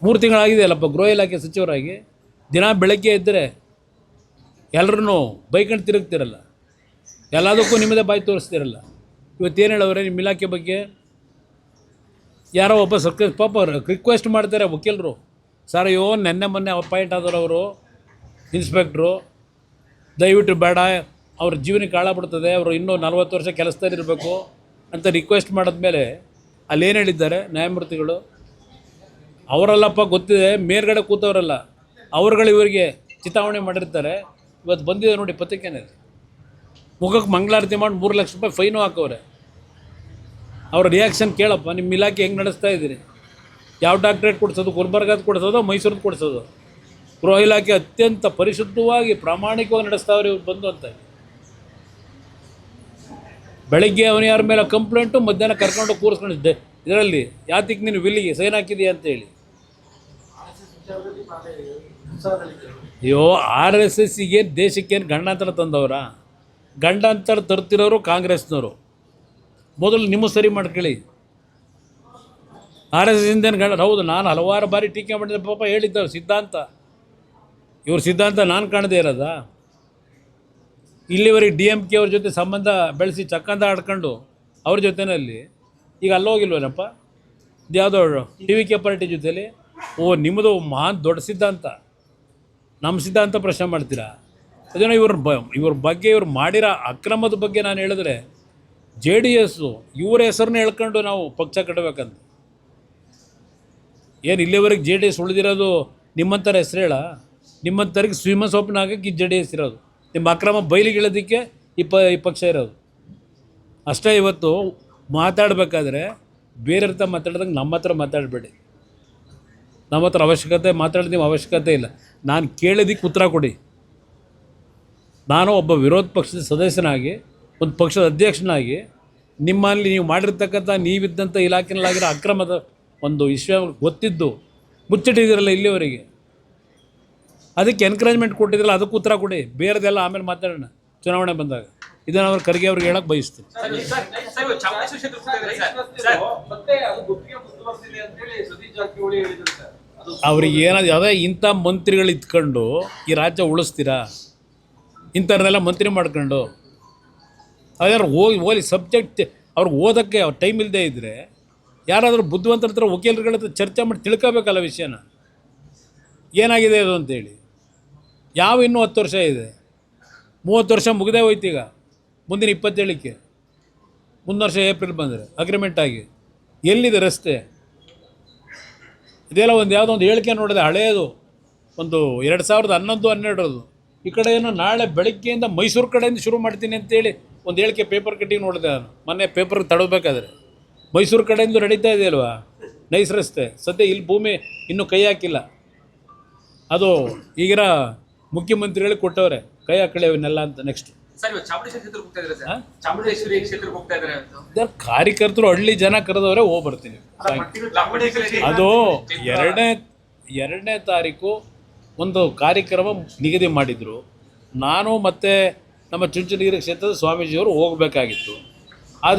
3 ತಿಂಗಳಾಗಿದೆಯಲ್ಲಪ್ಪ ಗೃಹ ಇಲಾಖೆ ಸಚಿವರಾಗಿ. ದಿನ ಬೆಳಗ್ಗೆ ಇದ್ದರೆ ಎಲ್ಲರೂ ಬೈಕಂಡು ತಿರುಗ್ತಿರಲ್ಲ, ಎಲ್ಲದಕ್ಕೂ ನಿಮ್ಮದೇ ಬಾಯಿ ತೋರಿಸ್ತಿರಲ್ಲ. ಇವತ್ತೇನು ಹೇಳವ್ರೆ ನಿಮ್ಮ ಇಲಾಖೆ ಬಗ್ಗೆ? ಯಾರೋ ಒಬ್ಬ ಪಾಪ ರಿಕ್ವೆಸ್ಟ್ ಮಾಡ್ತಾರೆ ವಕೀಲರು, ಸರ್ ನೆನ್ನೆ ಮೊನ್ನೆ ಅಪಾಯಿಂಟ್ ಆದವರು ಅವರು ಇನ್ಸ್ಪೆಕ್ಟ್ರು, ದಯವಿಟ್ಟು ಬೇಡ, ಅವ್ರ ಜೀವನಕ್ಕೆ ಹಾಳಾಗ್ಬಿಡ್ತದೆ, ಅವರು ಇನ್ನೂ 40 ವರ್ಷ ಕೆಲಸದಲ್ಲಿ ಇರಬೇಕು ಅಂತ ರಿಕ್ವೆಸ್ಟ್ ಮಾಡಿದ್ಮೇಲೆ ಅಲ್ಲೇನು ಹೇಳಿದ್ದಾರೆ ನ್ಯಾಯಮೂರ್ತಿಗಳು? ಅವರಲ್ಲಪ್ಪ ಗೊತ್ತಿದೆ, ಮೇಲ್ಗಡೆ ಕೂತವರಲ್ಲ, ಅವ್ರುಗಳು ಇವರಿಗೆ ಚಿತಾವಣೆ ಮಾಡಿರ್ತಾರೆ. ಇವತ್ತು ಬಂದಿದೆ ನೋಡಿ ಪತ್ರಿಕೆನಲ್ಲಿ, ಮುಖಕ್ಕೆ ಮಂಗಳಾರತಿ ಮಾಡಿ 3 ಲಕ್ಷ ರೂಪಾಯಿ ಫೈನು ಹಾಕವ್ರೆ. ಅವ್ರ ರಿಯಾಕ್ಷನ್ ಕೇಳಪ್ಪ, ನಿಮ್ಮ ಇಲಾಖೆ ಹೆಂಗೆ ನಡೆಸ್ತಾ ಇದ್ದೀರಿ? ಯಾವ ಡಾಕ್ಟ್ರೇಟ್ ಕೊಡಿಸೋದು? ಗುಲ್ಬರ್ಗದ ಕೊಡಿಸೋದು, ಮೈಸೂರಿಗೆ ಕೊಡಿಸೋದು? ಗೃಹ ಇಲಾಖೆ ಅತ್ಯಂತ ಪರಿಶುದ್ಧವಾಗಿ ಪ್ರಾಮಾಣಿಕವಾಗಿ ನಡೆಸ್ತಾವ್ರೆ ಇವ್ರು ಬಂದು ಅಂತ. ಬೆಳಗ್ಗೆ ಅವನು ಯಾರ ಮೇಲೆ ಕಂಪ್ಲೇಂಟು, ಮಧ್ಯಾಹ್ನ ಕರ್ಕೊಂಡು ಕೂರಿಸ್ಕೊಂಡಿದ್ದೆ ಇದರಲ್ಲಿ, ಯಾತಿಗೆ ನೀನು ವಿಲ್ಲಿಗೆ ಸೈನ್ ಹಾಕಿದೆಯಾ ಅಂತೇಳಿ. ಅಯ್ಯೋ, RSSಗೆ ದೇಶಕ್ಕೇನು ಗಂಡಾಂತರ ತಂದವರ? ಗಂಡಾಂತರ ತರ್ತಿರೋರು ಕಾಂಗ್ರೆಸ್ನವರು. ಮೊದಲು ನಿಮ್ಮ ಸರಿ ಮಾಡ್ಕೊಳ್ಳಿ. RSSinದೇನು ಹೌದು, ನಾನು ಹಲವಾರು ಬಾರಿ ಟೀಕೆ ಮಾಡಿದ್ದೆ, ಪಾಪ ಹೇಳಿದ್ದಾರೆ ಸಿದ್ಧಾಂತ. ಇವ್ರ ಸಿದ್ಧಾಂತ ನಾನು ಕಾಣದೇ ಇರೋದ? ಇಲ್ಲಿವರೆಗೆ DMK ಅವ್ರ ಜೊತೆ ಸಂಬಂಧ ಬೆಳೆಸಿ ಚಕ್ಕಂದ ಆಡ್ಕೊಂಡು ಅವ್ರ ಜೊತೆಯಲ್ಲಿ ಈಗ ಅಲ್ಲೋಗಿಲ್ವೇನಪ್ಪ ಯಾವುದೋ TVK ಪಾರ್ಟಿ ಜೊತೆಲಿ? ನಿಮ್ಮದು ಮಹಾನ್ ದೊಡ್ಡ ಸಿದ್ಧಾಂತ, ನಮ್ಮ ಸಿದ್ಧಾಂತ ಪ್ರಶ್ನೆ ಮಾಡ್ತೀರಾ? ಅದೇನೋ ಇವ್ರ ಬಗ್ಗೆ, ಇವ್ರು ಮಾಡಿರೋ ಅಕ್ರಮದ ಬಗ್ಗೆ ನಾನು ಹೇಳಿದ್ರೆ JDS ಇವರ ಹೆಸರನ್ನ ಹೇಳ್ಕೊಂಡು ನಾವು ಪಕ್ಷ ಕಟ್ಟಬೇಕಂತ. ಏನು ಇಲ್ಲಿವರೆಗೆ JDS ಉಳಿದಿರೋದು ನಿಮ್ಮಂಥರ ಹೆಸರು ಹೇಳ? ನಿಮ್ಮಂಥವ್ರಿಗೆ ಸ್ವೀಮ ಸೋಪಿನ ಆಗಕ್ಕೆ JDS ಇರೋದು, ನಿಮ್ಮ ಅಕ್ರಮ ಬಯಲಿಗಿಳೋದಕ್ಕೆ ಈ ಪಕ್ಷ ಇರೋದು ಅಷ್ಟೇ. ಇವತ್ತು ಮಾತಾಡಬೇಕಾದ್ರೆ ಬೇರೆ ಹತ್ರ ಮಾತಾಡ್ದಂಗೆ ನಮ್ಮ ಹತ್ರ ಮಾತಾಡಬೇಡಿ. ನಮ್ಮ ಹತ್ರ ಮಾತಾಡೋದು ನೀವು ಅವಶ್ಯಕತೆ ಇಲ್ಲ. ನಾನು ಕೇಳಿದ್ದಕ್ಕೆ ಉತ್ತರ ಕೊಡಿ. ನಾನು ಒಬ್ಬ ವಿರೋಧ ಪಕ್ಷದ ಸದಸ್ಯನಾಗಿ, ಒಂದು ಪಕ್ಷದ ಅಧ್ಯಕ್ಷನಾಗಿ, ನಿಮ್ಮಲ್ಲಿ ನೀವು ಮಾಡಿರ್ತಕ್ಕಂಥ ನೀವಿದ್ದಂಥ ಇಲಾಖೆನಲ್ಲಾಗಿರೋ ಅಕ್ರಮದ ಒಂದು ವಿಷಯ ಗೊತ್ತಿದ್ದು ಮುಚ್ಚಿಟ್ಟಿದ್ದೀರಲ್ಲ ಇಲ್ಲಿವರೆಗೆ, ಅದಕ್ಕೆ ಎನ್ಕರೇಜ್ಮೆಂಟ್ ಕೊಟ್ಟಿದ್ರಲ್ಲ, ಅದಕ್ಕೆ ಉತ್ತರ ಕೊಡಿ. ಬೇರೆದೆಲ್ಲ ಆಮೇಲೆ ಮಾತಾಡೋಣ ಚುನಾವಣೆ ಬಂದಾಗ. ಇದನ್ನು ಅವ್ರು ಖರ್ಗೆ ಅವ್ರಿಗೆ ಹೇಳಕ್ಕೆ ಬಯಸ್ತೀನಿ. ಅವ್ರಿಗೆ ಏನಾದ್ರು ಯಾವುದೇ ಇಂಥ ಮಂತ್ರಿಗಳು ಇತ್ಕೊಂಡು ಈ ರಾಜ್ಯ ಉಳಿಸ್ತೀರಾ? ಇಂಥವ್ರನ್ನೆಲ್ಲ ಮಂತ್ರಿ ಮಾಡ್ಕೊಂಡು ಅದ್ಯಾರು ಹೋಗಿ ಸಬ್ಜೆಕ್ಟ್ ಅವ್ರಿಗೆ ಓದೋಕ್ಕೆ ಅವ್ರ ಟೈಮ್ ಇಲ್ಲದೆ ಇದ್ದರೆ ಯಾರಾದರೂ ಬುದ್ಧಿವಂತರ ಹತ್ರ, ವಕೀಲರುಗಳ ಹತ್ರ ಚರ್ಚೆ ಮಾಡಿ ತಿಳ್ಕೋಬೇಕಲ್ಲ ವಿಷಯನ, ಏನಾಗಿದೆ ಅದು ಅಂತೇಳಿ. ಇನ್ನೂ 10 ವರ್ಷ ಇದೆ, 30 ವರ್ಷ ಮುಗಿದೇ ಹೋಯ್ತೀಗ. ಮುಂದಿನ 27ಕ್ಕೆ, ಮುಂದಿನ ವರ್ಷ ಏಪ್ರಿಲ್ ಬಂದರೆ ಅಗ್ರಿಮೆಂಟ್ ಆಗಿ ಎಲ್ಲಿದೆ ರಸ್ತೆ? ಇದೆಲ್ಲ ಯಾವುದೋ ಒಂದು ಹೇಳಿಕೆ ನೋಡಿದೆ, ಹಳೆಯದು, ಒಂದು 2011-12 ಈ ಕಡೆ ಏನೋ ನಾಳೆ ಬೆಳಗ್ಗೆಯಿಂದ ಮೈಸೂರು ಕಡೆಯಿಂದ ಶುರು ಮಾಡ್ತೀನಿ ಅಂತೇಳಿ ಒಂದು ಹೇಳಿಕೆ ಪೇಪರ್ ಕಟ್ಟಿಂಗ್ ನೋಡಿದೆ ನಾನು ಮೊನ್ನೆ. ಪೇಪರ್ಗೆ ತಡಬೇಕಾದ್ರೆ ಮೈಸೂರು ಕಡೆಯಿಂದ ನಡೀತಾ ಇದೆಯಲ್ವಾ ನೈಸ್ ರಸ್ತೆ. ಸದ್ಯ ಇಲ್ಲಿ ಭೂಮಿ ಇನ್ನೂ ಕೈ ಹಾಕಿಲ್ಲ, ಅದು ಈಗಿನ ಮುಖ್ಯಮಂತ್ರಿಗಳಿಗೆ ಕೊಟ್ಟವ್ರೆ, ಕೈ ಹಾಕಳಿ ಅವನ್ನೆಲ್ಲ ಅಂತ. ನೆಕ್ಸ್ಟ್ ಕಾರ್ಯಕರ್ತರು ಹಳ್ಳಿ ಜನ ಕರೆದವ್ರೆ, ಹೋಗಿ ಬರ್ತೀನಿ. ಅದು 2ನೇ ತಾರೀಕು ಒಂದು ಕಾರ್ಯಕ್ರಮ ನಿಗದಿ ಮಾಡಿದರು. ನಾನು ಮತ್ತು ನಮ್ಮ ಚುಂಚನಗಿರಿ ಕ್ಷೇತ್ರದ ಸ್ವಾಮೀಜಿಯವರು ಹೋಗಬೇಕಾಗಿತ್ತು.